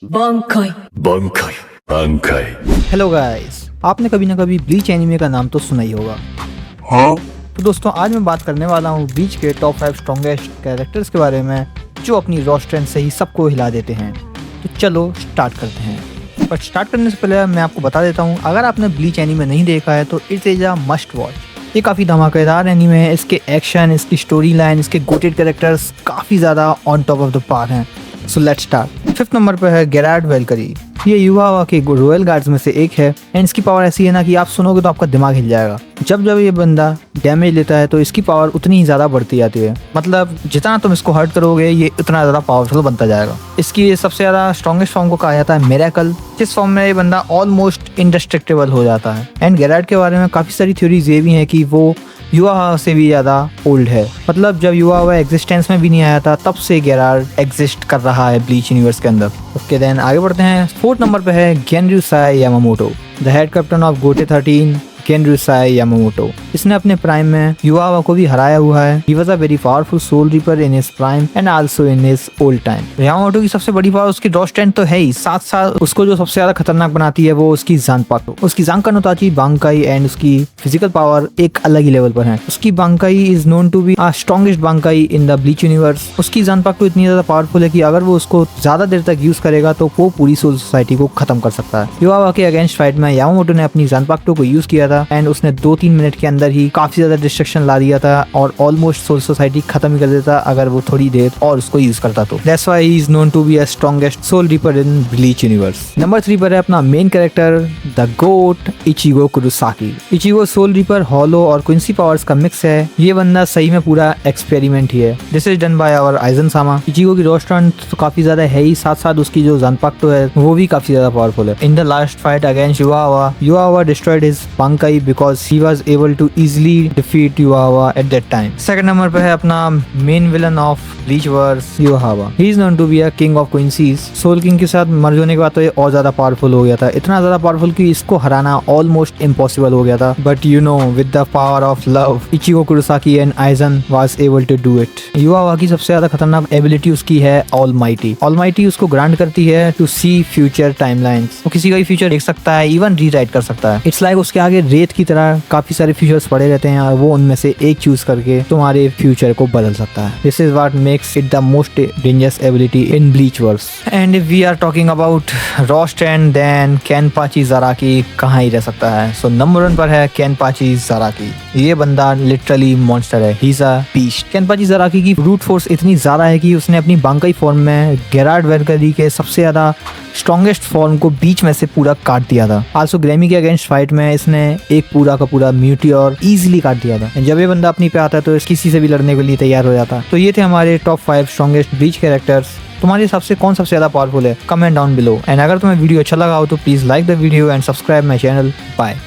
挽回 挽回挽回 hello guys, आपने कभी ना कभी ब्लीच एनीमे का नाम तो सुना ही होगा। हाँ तो दोस्तों, आज मैं बात करने वाला हूँ ब्लीच के टॉप 5 स्ट्रॉन्गेस्ट कैरेक्टर्स के बारे में जो अपनी रॉ स्ट्रेंथ से ही सबको हिला देते हैं। तो चलो स्टार्ट करते हैं। बट स्टार्ट करने से पहले मैं आपको बता देता हूँ, अगर आपने ब्लीच एनीमे नहीं देखा है तो it's is a must watch. ये काफ़ी धमाकेदार एनीमे है। इसके एक्शन, इसकी स्टोरी लाइन, इसके गोटेड कैरेक्टर्स काफ़ी ज़्यादा ऑन टॉप ऑफ द पार हैं। So let's start. 5th number पे है गेरार्ड वेलकरी। ये युवा के रॉयल गार्ड्स में से एक है एंड इसकी पावर ऐसी है ना कि आप सुनोगे तो आपका दिमाग हिल जाएगा। जब जब ये बंदा डैमेज लेता है तो इसकी पावर उतनी ही ज़्यादा बढ़ती जाती है। मतलब जितना तुम इसको हर्ट करोगे ये उतना ज़्यादा पावरफुल बनता जाएगा। इसकी सबसे ज़्यादा स्ट्रॉन्गेस्ट फॉर्म को कहा जाता है मिरेकल, जिस फॉर्म में ये बंदा ऑलमोस्ट इंडिस्ट्रक्टेबल हो जाता है। एंड गेरार्ड के बारे में काफ़ी सारी थ्योरीज ये भी हैं कि वो युवा से भी ज़्यादा ओल्ड है। मतलब जब युवा एग्जिस्टेंस में भी नहीं आया था तब से गेरार्ड एग्जिस्ट कर रहा है ब्लीच यूनिवर्स के अंदर। ओके देन आगे बढ़ते हैं। 4th नंबर पे है गेनryusai Yamamoto, the head captain of Gotei 13 गेनryusai Yamamoto. इसने अपने प्राइम में युवा को भी हराया हुआ है। He was a very powerful soul reaper in his prime and also in his old time। Yamamoto की सबसे बड़ी पावर उसकी रॉ स्ट्रेंथ तो है ही, साथ साथ उसको जो सबसे ज्यादा खतरनाक बनाती है वो उसकी जानपातो। उसकी जानका नोताची बांकाई एंड उसकी फिजिकल पावर एक अलग ही लेवल पर है। उसकी bankai is known to be a strongest bankai in the Bleach universe. उसकी जानपातो इतनी ज्यादा पावरफुल है कि अगर वो उसको ज्यादा देर तक यूज करेगा तो वो पूरी सोल सोसाइटी को खत्म कर सकता है। युवा के अगेंस्ट फाइट में यामामोटो ने अपनी जानपातो को यूज किया था एंड उसने 2-3 मिनट के अंदर ही काफी ज्यादा डिस्ट्रक्शन ला दिया था और ऑलमोस्ट सोल सोसाइटी खत्म ही कर देता अगर वो थोड़ी देर और उसको यूज करता तो। That's why he is known to be a strongest soul reaper in Bleach universe. Number 3 पर है अपना main character the goat Ichigo Kurosaki. Ichigo soul reaper, hollow और क्विंसी पावर्स का मिक्स है। ये बंदा सही में पूरा एक्सपेरिमेंट ही है। This is done by our Aizen sama. Ichigo की रॉ स्ट्रेंथ तो काफी ज्यादा है ही, साथ साथ उसकी जो जानपातो है वो भी काफी ज्यादा पावरफुल है। In the last fight against Yhwach destroyed his bankai because he was able to easily defeat Yhwach at that time. Second number पे है अपना main villain of Bleach verse Yhwach. He is known to be a king of Quincies. Soul king के साथ मर्ज होने के बाद तो ये और ज्यादा पावरफुल हो गया था, इतना ज्यादा पावरफुल कि इसको हराना ऑलमोस्ट इम्पॉसिबल हो गया था। But you know with the power of love Ichigo Kurosaki and Aizen was able to do it. युवा की सबसे ज्यादा खतरनाक एबिलिटी उसकी है ऑलमाइटी। ऑलमाइटी उसको ग्रांट करती है टू सी फ्यूचर टाइमलाइंस। वो किसी का भी फ्यूचर देख सकता है, इवन रीराइट कर सकता है। इट्स लाइक उसके आगे रेत की तरह काफी सारे फ्यूचर्स पड़े रहते हैं और वो उनमें से एक चूज करके तुम्हारे फ्यूचर को बदल सकता है। This is what makes it the most dangerous ability in Bleach verse. And if we are talking about raw strength then Kenpachi Zaraki कहाँ ही रह सकता है। सो नंबर 1 पर है केनपाची ज़ाराकी। ये बंदा लिटरली मॉन्स्टर है, ही इज अ बीस्ट। केनपाची ज़ाराकी की ब्रूट फोर्स इतनी ज्यादा है कि उसने अपनी बांकाई फॉर्म में गेरार्ड वेलकरी के सबसे ज्यादा स्ट्रॉन्गेस्ट फॉर्म को बीच में से पूरा काट दिया था। आल्सो ग्रैमी के अगेंस्ट फाइट में इसने एक पूरा का पूरा म्यूटियोर इजीली काट दिया था। जब ये बंदा अपनी पे आता है तो किसी से भी लड़ने के लिए तैयार हो जाता। तो ये थे हमारे टॉप 5 स्ट्रॉन्गेस्ट ब्लीच कैरेक्टर्स। तुम्हारे हिसाब से कौन सबसे ज्यादा पावरफुल है? Comment down below. एंड अगर तुम्हें वीडियो अच्छा लगा हो तो please like the video and subscribe my channel. Bye.